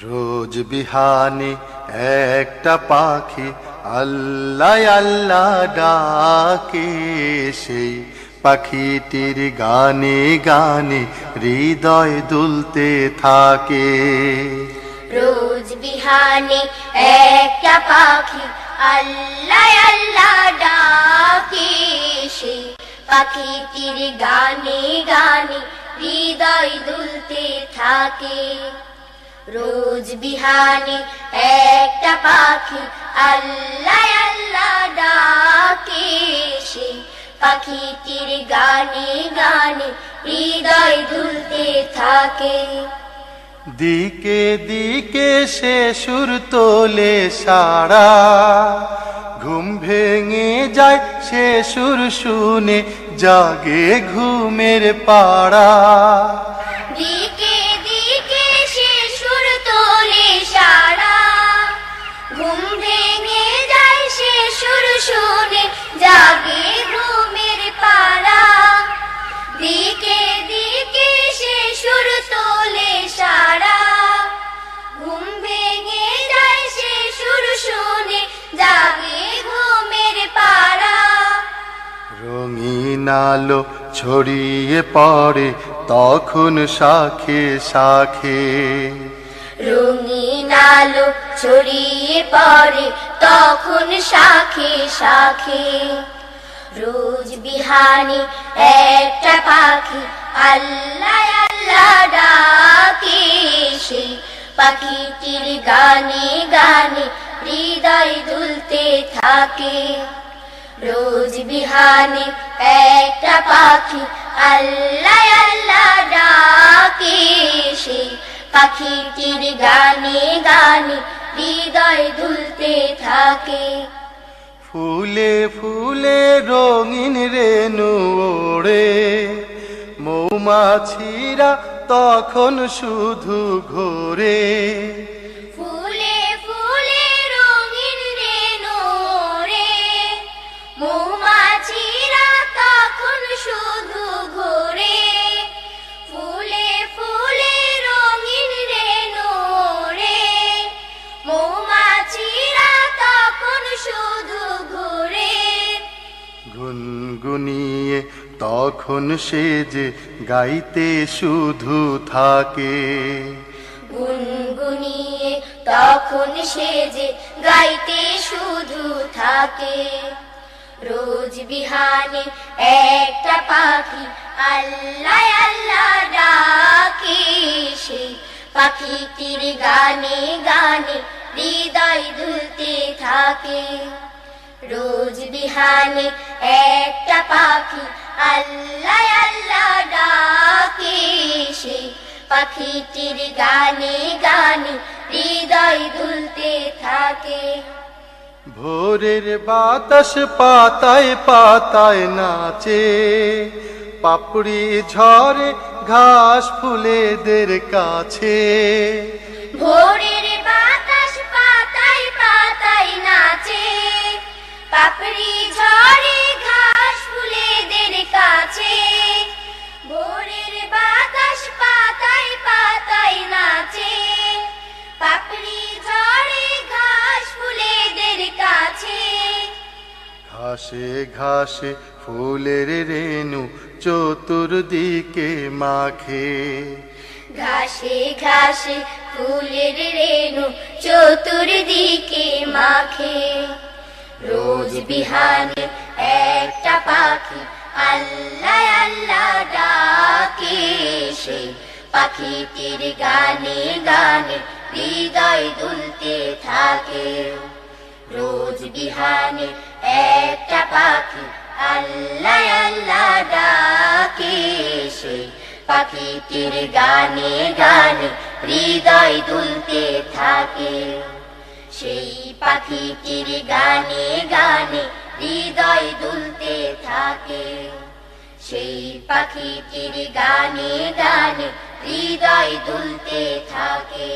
রোজ বিহানে একটা পাখি আল্লাহ আল্লাহ ডাকে, সেই পাখিটির গানে গানে হৃদয় দুলতে থাকে। রোজ বিহানে একটা পাখি আল্লাহ আল্লাহ ডাকে, সেই পাখিটির গানে গানে হৃদয় দুলতে থাকে। রোজ বিহানে একটা পাখি আল্লাহ আল্লাহ ডাকে, সেই পাখিটির গানে গানে হৃদয় দুলতে থাকে। দিকে দিকে সে সুর তোলে সারা, ঘুম ভেঙে যায় সে সুর শুনে জাগে ঘুমের পাড়া। দিকে দিকে সে সুর তোলে সারা, ঘুম ভেঙে যায় সে সুর শুনে জাগে ঘুমের পাড়া। দিকে দিকে সে সুর তোলে সারা, ঘুম ভেঙে যায় সে সুর শুনে জাগে ঘুমের পাড়া। রঙিন আলো ছড়িয়ে পড়ে তখন শাখে শাখে, রঙিন আলো ছড়িয়ে পড়ে তখন শাখে শাখে। রোজ বিহানে একটা পাখি আল্লাহ আল্লাহ ডাকে, সেই পাখিটির গানে গানে হৃদয় দুলতে থাকে। রোজ বিহানে একটা পাখি আল্লাহ আল্লাহ ডাকে, সেই পাখিটির গানে গানে হৃদয় দুলতে থাকে। ফুলে ফুলে রঙিন রেণু ওড়ে, মৌমাছিরা তখন শুধু ঘোরে। ফুলে ফুলে রঙিন রেণু ওড়ে, মৌমাছিরা তখন শুধু ঘোরে। ফুলে ফুলে রঙিন রেণু ওড়ে, মৌমাছিরা তখন শুধু ঘোরে। গুনগুনিয়ে তখন সে যে গাইতে শুধু থাকে, গুনগুনিয়ে তখন সে যে গাইতে শুধু থাকে। রোজ বিহানে একটা পাখি আল্লাহ আল্লাহ ডাকে, সেই পাখিটির গানে গানে হৃদয় দুলতে থাকে। রোজ বিহানে একটা পাখি আল্লাহ আল্লাহ ডাকে, সেই পাখিটির গানে গানে হৃদয় দুলতে থাকে। ভোরের বাতাস পাতায় পাতায় নাচে, পাপড়ি ঝরে ঘাস ফুলেদের কাছে। ভোরের বাতাস পাতায় পাতায় নাচে, পাপড়ি ঝরে ঘাস ফুলেদের কাছে। ভোরের বাতাস পাতায় পাতায় নাচে, পাপড়ি ঝরে ঘাস ফুলেদের কাছে। ঘাসে ঘাসে ফুলের রেণু চতুর্দিকে মাখে, ঘাসে ঘাসে ফুলের রেণু চতুর্দিকে মাখে। রোজ বিহানে একটা পাখি আল্লাহ আল্লাহ ডাকে, সেই পাখিটির গানে গানে হৃদয় দুলতে থাকে। রোজ বিহানে একটা পাখি আল্লাহ আল্লাহ ডাকে, সেই পাখিটির গানে গানে হৃদয় দুলতে থাকে। সেই পাখিটির গানে গানে হৃদয় দুলতে থাকে। সেই পাখিটির গানে গানে হৃদয় দুলতে থাকে।